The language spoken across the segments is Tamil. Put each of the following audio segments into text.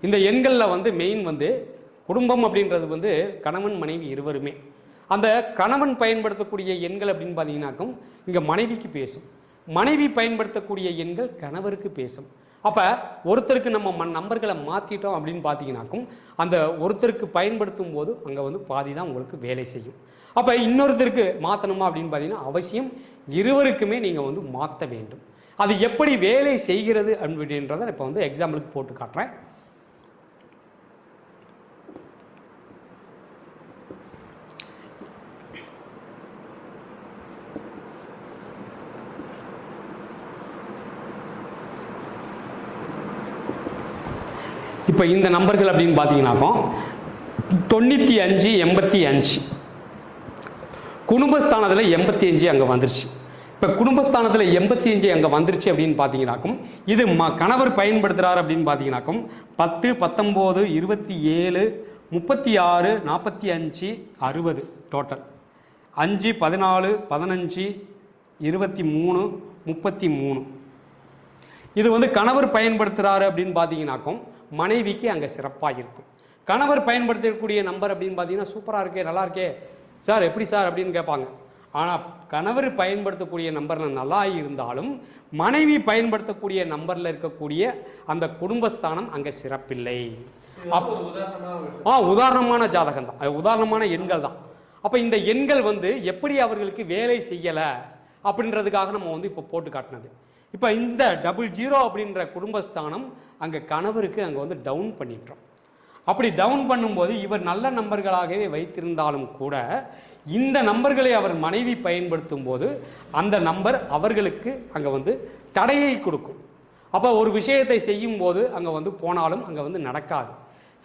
இந்த எண்களில் வந்து மெயின் வந்து குடும்பம் அப்படின்றது வந்து கணவன் மனைவி இருவருமே. அந்த கணவன் பயன்படுத்தக்கூடிய எண்கள் அப்படின்னு பார்த்தீங்கன்னாக்கும் இங்கே மனைவிக்கு பேசும், மனைவி பயன்படுத்தக்கூடிய எண்கள் கணவருக்கு பேசும். அப்போ ஒருத்தருக்கு நம்ம நம்பர்களை மாற்றிட்டோம் அப்படின்னு பார்த்தீங்கன்னாக்கும் அந்த ஒருத்தருக்கு பயன்படுத்தும் போது அங்கே வந்து பாதி தான் உங்களுக்கு வேலை செய்யும். அப்போ இன்னொருத்தருக்கு மாற்றணுமா அப்படின்னு பார்த்தீங்கன்னா அவசியம் இருவருக்குமே நீங்கள் வந்து மாற்ற வேண்டும். அது எப்படி வேலை செய்கிறது அப்படின்றத இப்போ வந்து எக்ஸாம்பிளுக்கு போட்டு காட்டுறேன். இப்போ இந்த நம்பர்கள் அப்படின்னு பார்த்தீங்கன்னாக்கோ 95 85 குடும்பஸ்தானத்தில் 85 அங்கே வந்துருச்சு. இப்போ குடும்பஸ்தானத்தில் 85 அங்கே வந்துருச்சு அப்படின்னு பார்த்தீங்கன்னாக்கும் இது கணவர் பயன்படுத்துகிறார் அப்படின்னு பார்த்தீங்கன்னாக்கும் 10 19 27 36 45 60 டோட்டல் 5 14 15 23 33 இது வந்து கணவர் பயன்படுத்துகிறாரு அப்படின்னு பார்த்தீங்கன்னாக்கும் மனைவிக்கு அங்கே சிறப்பாக இருக்கும். கணவர் பயன்படுத்தக்கூடிய நம்பர் அப்படின்னு பார்த்தீங்கன்னா சூப்பராக இருக்கே, நல்லா இருக்கே சார், எப்படி சார் அப்படின்னு கேட்பாங்க. ஆனால் கணவர் பயன்படுத்தக்கூடிய நம்பரில் நல்லா இருந்தாலும் மனைவி பயன்படுத்தக்கூடிய நம்பரில் இருக்கக்கூடிய அந்த குடும்பஸ்தானம் அங்கே சிறப்பில்லை. உதாரணமான ஜாதகம் தான், உதாரணமான எண்கள் தான். அப்போ இந்த எண்கள் வந்து எப்படி அவர்களுக்கு வேலை செய்யலை அப்படின்றதுக்காக நம்ம வந்து இப்போ போட்டு காட்டினது. இப்போ இந்த 00 அப்படின்ற குடும்பஸ்தானம் அங்கே கணவருக்கு அங்கே வந்து டவுன் பண்ணிட்டோம். அப்படி டவுன் பண்ணும்போது இவர் நல்ல நம்பர்களாகவே வைத்திருந்தாலும் கூட இந்த நம்பர்களை அவர் மனைவி பயன்படுத்தும் போது அந்த நம்பர் அவர்களுக்கு அங்கே வந்து தடையை கொடுக்கும். அப்போ ஒரு விஷயத்தை செய்யும் போது அங்கே வந்து போனாலும் அங்கே வந்து நடக்காது.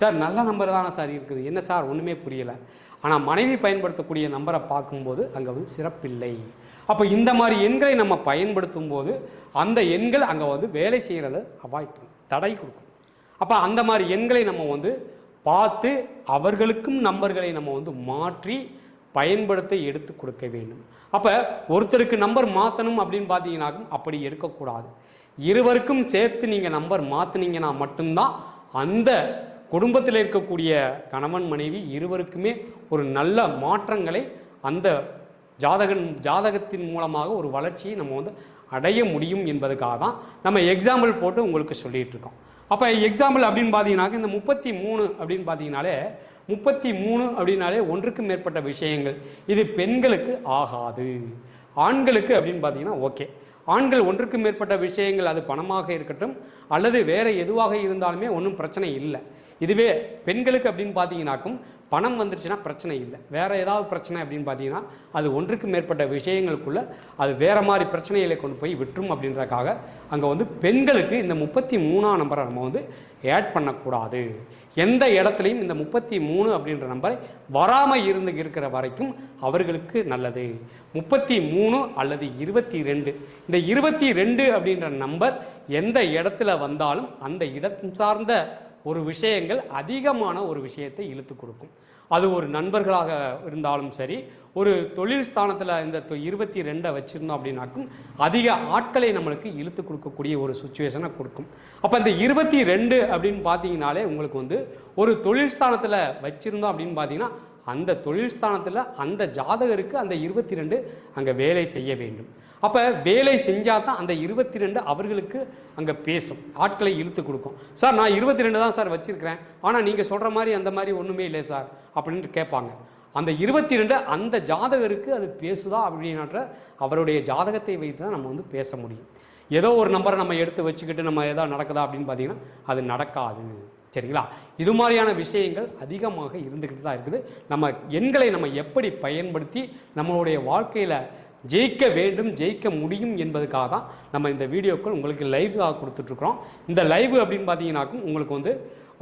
சார் நல்ல நம்பர் தானே சார் இருக்குது, என்ன சார் ஒன்றுமே புரியலை. ஆனால் மனைவி பயன்படுத்தக்கூடிய நம்பரை பார்க்கும்போது அங்கே வந்து சிறப்பில்லை. அப்போ இந்த மாதிரி எண்களை நம்ம பயன்படுத்தும் போது அந்த எண்கள் அங்கே வந்து வேலை செய்கிறத அவாய்ட் பண்ணும், தடை கொடுக்கும். அப்போ அந்த மாதிரி எண்களை நம்ம வந்து பார்த்து அவர்களுக்கும் நம்பர்களை நம்ம வந்து மாற்றி பயன்படுத்த எடுத்து கொடுக்க வேண்டும். அப்போ ஒருத்தருக்கு நம்பர் மாற்றணும் அப்படின்னு பார்த்தீங்கன்னாக்கும் அப்படி எடுக்கக்கூடாது. இருவருக்கும் சேர்த்து நீங்கள் நம்பர் மாற்றினீங்கன்னா மட்டும்தான் அந்த குடும்பத்தில் இருக்கக்கூடிய கணவன் மனைவி இருவருக்குமே ஒரு நல்ல மாற்றங்களை அந்த ஜாதகத்தின் மூலமாக ஒரு வளர்ச்சியை நம்ம வந்து அடைய முடியும் என்பதுக்காக தான் நம்ம எக்ஸாம்பிள் போட்டு உங்களுக்கு சொல்லிகிட்டு இருக்கோம். அப்போ எக்ஸாம்பிள் அப்படின்னு பார்த்தீங்கன்னாக்க இந்த 33 அப்படின்னு பார்த்தீங்கன்னாலே 33 அப்படின்னாலே ஒன்றுக்கு மேற்பட்ட விஷயங்கள், இது பெண்களுக்கு ஆகாது. ஆண்களுக்கு அப்படின்னு பார்த்தீங்கன்னா ஓகே, ஆண்கள் ஒன்றுக்கு மேற்பட்ட விஷயங்கள், அது பணமாக இருக்கட்டும் அல்லது வேறு எதுவாக இருந்தாலுமே ஒன்றும் பிரச்சனை இல்லை. இதுவே பெண்களுக்கு அப்படின்னு பார்த்தீங்கன்னாக்கும் பணம் வந்துருச்சுன்னா பிரச்சனை இல்லை, வேறு ஏதாவது பிரச்சனை அப்படின்னு பார்த்தீங்கன்னா அது ஒன்றுக்கு மேற்பட்ட விஷயங்களுக்குள்ளே அது வேறு மாதிரி பிரச்சனைகளை கொண்டு போய் விட்டுரும். அப்படின்றக்காக அங்கே வந்து பெண்களுக்கு இந்த 33ஆம் நம்பரை நம்ம வந்து ஆட் பண்ணக்கூடாது. எந்த இடத்துலையும் இந்த 33 அப்படின்ற நம்பரை வராமல் இருக்கிற வரைக்கும் அவர்களுக்கு நல்லது. 33 அல்லது 22, இந்த 22 அப்படின்ற நம்பர் எந்த இடத்துல வந்தாலும் அந்த இடம் சார்ந்த ஒரு விஷயங்கள் அதிகமான ஒரு விஷயத்தை இழுத்து கொடுக்கும். அது ஒரு நண்பர்களாக இருந்தாலும் சரி, ஒரு தொழில் ஸ்தானத்தில் இந்த 22 வச்சுருந்தோம் அப்படின்னாக்கும் அதிக ஆட்களை நம்மளுக்கு இழுத்து கொடுக்கக்கூடிய ஒரு சுச்சுவேஷனை கொடுக்கும். அப்போ இந்த 22 அப்படின்னு பார்த்தீங்கன்னாலே உங்களுக்கு வந்து ஒரு தொழில் ஸ்தானத்தில் வச்சுருந்தோம் அப்படின்னு பார்த்தீங்கன்னா அந்த தொழில் ஸ்தானத்தில் அந்த ஜாதகருக்கு அந்த 22 அங்கே வேலை செய்ய வேண்டும். அப்போ வேலை செஞ்சால் தான் அந்த 22 அவர்களுக்கு அங்கே பேசும், ஆட்களை இழுத்து கொடுக்கும். சார் நான் 22 தான் சார் வச்சுருக்கிறேன், ஆனால் நீங்கள் சொல்கிற மாதிரி அந்த மாதிரி ஒன்றுமே இல்லை சார் அப்படின்ட்டு கேட்பாங்க. அந்த 22 அந்த ஜாதகருக்கு அது பேசுதா அப்படின்ற அவருடைய ஜாதகத்தை வைத்து தான் நம்ம வந்து பேச முடியும். ஏதோ ஒரு நம்பரை நம்ம எடுத்து வச்சுக்கிட்டு நம்ம ஏதாவது நடக்குதா அப்படின்னு பார்த்தீங்கன்னா அது நடக்காது. சரிங்களா? இது மாதிரியான விஷயங்கள் அதிகமாக இருந்துக்கிட்டு தான் இருக்குது. நம்ம எண்களை நம்ம எப்படி பயன்படுத்தி நம்மளுடைய வாழ்க்கையில் ஜெயிக்க வேண்டும், ஜெயிக்க முடியும் என்பதுக்காக தான் நம்ம இந்த வீடியோக்கள் உங்களுக்கு லைவாக கொடுத்துட்ருக்குறோம். இந்த லைவ் அப்படின்னு பார்த்தீங்கன்னாக்கும் உங்களுக்கு வந்து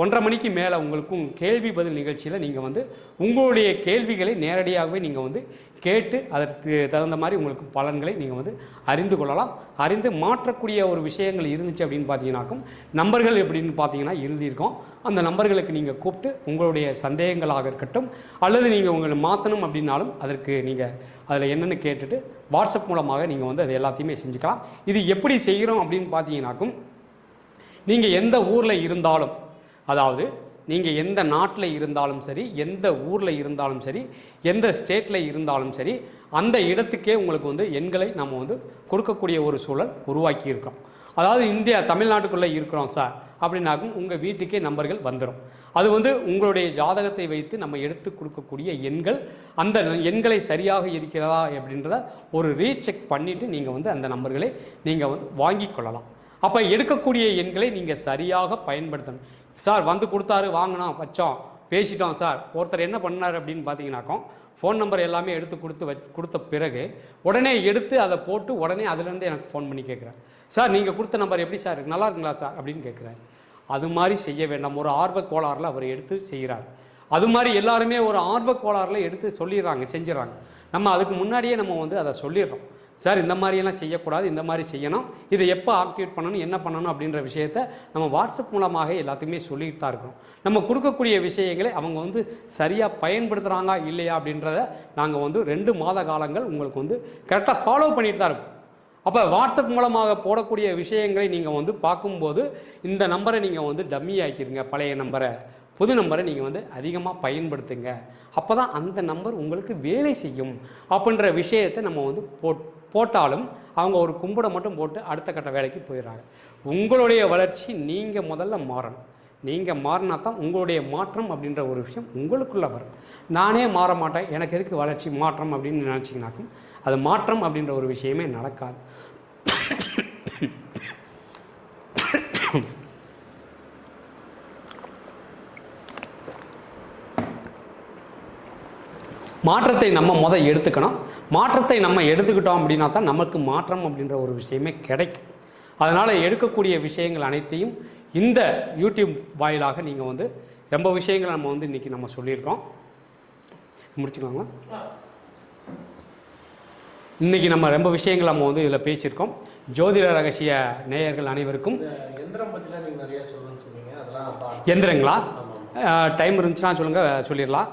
1:30 மணிக்கு மேலே உங்களுக்கும் கேள்வி பதில் நிகழ்ச்சியில் நீங்கள் வந்து உங்களுடைய கேள்விகளை நேரடியாகவே நீங்கள் வந்து கேட்டு அதற்கு தகுந்த மாதிரி உங்களுக்கு பலன்களை நீங்கள் வந்து அறிந்து கொள்ளலாம். அறிந்து மாற்றக்கூடிய ஒரு விஷயங்கள் இருந்துச்சு அப்படின்னு பார்த்தீங்கன்னாக்கும் நம்பர்கள் எப்படின்னு பார்த்தீங்கன்னா எழுதியிருக்கோம். அந்த நம்பர்களுக்கு நீங்கள் கூப்பிட்டு உங்களுடைய சந்தேகங்களாக இருக்கட்டும் அல்லது நீங்கள் உங்களை மாற்றணும் அப்படின்னாலும் அதற்கு நீங்கள் அதில் என்னென்னு கேட்டுட்டு வாட்ஸ்அப் மூலமாக நீங்கள் வந்து அது எல்லாத்தையுமே செஞ்சுக்கலாம். இது எப்படி செய்கிறோம் அப்படின்னு பார்த்தீங்கன்னாக்கும் நீங்கள் எந்த ஊரில் இருந்தாலும், அதாவது நீங்கள் எந்த நாட்டில் இருந்தாலும் சரி, எந்த ஊரில் இருந்தாலும் சரி, எந்த ஸ்டேட்டில் இருந்தாலும் சரி, அந்த இடத்துக்கே உங்களுக்கு வந்து எண்களை நம்ம வந்து கொடுக்கக்கூடிய ஒரு சூழல் உருவாக்கி இருக்கோம். அதாவது இந்தியா தமிழ்நாட்டுக்குள்ளே இருக்கிறோம் சார் அப்படின்னாக்கும் உங்கள் வீட்டுக்கே நம்பர்கள் வந்துடும். அது வந்து உங்களுடைய ஜாதகத்தை வைத்து நம்ம எடுத்து கொடுக்கக்கூடிய எண்கள், அந்த எண்களை சரியாக இருக்கிறதா அப்படின்றத ஒரு ரீசெக் பண்ணிவிட்டு நீங்கள் வந்து அந்த நம்பர்களை நீங்கள் வந்து வாங்கி கொள்ளலாம். அப்போ எடுக்கக்கூடிய எண்களை நீங்கள் சரியாக பயன்படுத்தணும். சார் வந்து கொடுத்தாரு, வாங்கினோம், வச்சோம், பேசிட்டோம் சார். ஒருத்தர் என்ன பண்ணார் அப்படின்னு பார்த்தீங்கன்னாக்கோ, ஃபோன் நம்பர் எல்லாமே எடுத்து கொடுத்த பிறகு உடனே எடுத்து அதை போட்டு உடனே அதுலேருந்து எனக்கு ஃபோன் பண்ணி கேட்குறேன், சார் நீங்கள் கொடுத்த நம்பர் எப்படி சார் இருக்கு, நல்லா இருக்குங்களா சார் அப்படின்னு கேட்குறேன். அது மாதிரி செய்ய வேண்டாம். ஒரு ஆர்வக் கோளாறில் அவர் எடுத்து செய்கிறார். அது மாதிரி எல்லாருமே ஒரு ஆர்வக் கோளாறில் எடுத்து சொல்லிடுறாங்க, செஞ்சிடறாங்க. நம்ம அதுக்கு முன்னாடியே நம்ம வந்து அதை சொல்லிடுறோம், சார் இந்த மாதிரியெல்லாம் செய்யக்கூடாது, இந்த மாதிரி செய்யணும், இதை எப்போ ஆக்டிவேட் பண்ணணும், என்ன பண்ணணும் அப்படின்ற விஷயத்த நம்ம வாட்ஸ்அப் மூலமாக எல்லாத்துக்குமே சொல்லிட்டு தான் இருக்கிறோம். நம்ம கொடுக்கக்கூடிய விஷயங்களை அவங்க வந்து சரியாக பயன்படுத்துகிறாங்க இல்லையா அப்படின்றத நாங்கள் வந்து 2 மாத காலங்கள் உங்களுக்கு வந்து கரெக்டாக ஃபாலோ பண்ணிட்டு தான் இருக்கோம். அப்போ வாட்ஸ்அப் மூலமாக போடக்கூடிய விஷயங்களை நீங்கள் வந்து பார்க்கும்போது இந்த நம்பரை நீங்கள் வந்து டம்மி ஆக்கிடுங்க, பழைய நம்பரை, புது நம்பரை நீங்கள் வந்து அதிகமாக பயன்படுத்துங்க. அப்போ தான் அந்த நம்பர் உங்களுக்கு வேலை செய்யும் அப்படின்ற விஷயத்தை நம்ம வந்து போட்டாலும் அவங்க ஒரு கும்பிடை மட்டும் போட்டு அடுத்த கட்ட வேலைக்கு போயிடுறாங்க. உங்களுடைய வளர்ச்சி நீங்கள் முதல்ல மாறணும். நீங்கள் மாறினா தான் உங்களுடைய மாற்றம் அப்படின்ற ஒரு விஷயம் உங்களுக்குள்ளே வரும். நானே மாற மாட்டேன், எனக்கு எதுக்கு வளர்ச்சி மாற்றம் அப்படின்னு நினச்சிங்கனாக்கும் அது மாற்றம் அப்படின்ற ஒரு விஷயமே நடக்காது. மாற்றத்தை நம்ம எடுத்துக்கணும். மாற்றத்தை நம்ம எடுத்துக்கிட்டோம் அப்படின்னா தான் நமக்கு மாற்றம் அப்படின்ற ஒரு விஷயமே கிடைக்கும். அதனால் எடுக்கக்கூடிய விஷயங்கள் அனைத்தையும் இந்த யூடியூப் வாயிலாக நீங்கள் வந்து ரொம்ப விஷயங்களை நம்ம வந்து இன்றைக்கி நம்ம சொல்லியிருக்கோம். முடிச்சுக்கலாங்களா? இன்றைக்கி நம்ம ரொம்ப விஷயங்கள் நம்ம வந்து இதில் பேசியிருக்கோம். ஜோதிட ரகசிய நேயர்கள் அனைவருக்கும் எந்திரங்களா டைம் இருந்துச்சுன்னா சொல்லுங்கள், சொல்லிடலாம்.